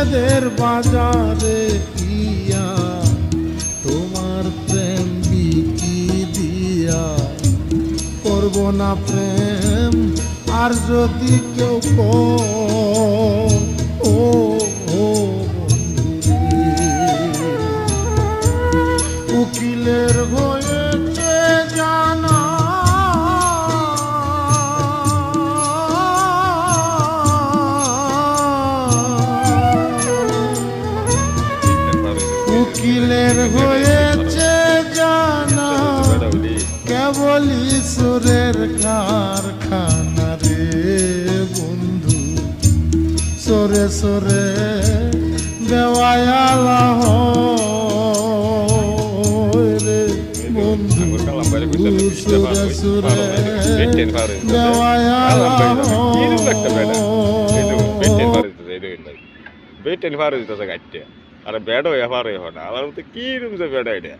বিচ্ছেদের বাজারে কিয়া তোমার প্রেম বিকি দিয়া করব না প্রেম আর যদি কেউ ও উকিলের হয়েছে জানা উকিলের হয়েছে জানা কেবলই সুরের কারখানা রে বন্ধু সরে সরে দেওয়ালা রে বন্ধু সুরে সুরে দেওয়ালা বেটেন ফার দিতেছে গাইতে আর বেড হয়ে ফার হয়ে না আমার মতো কি রুম যে বেড আইডিয়া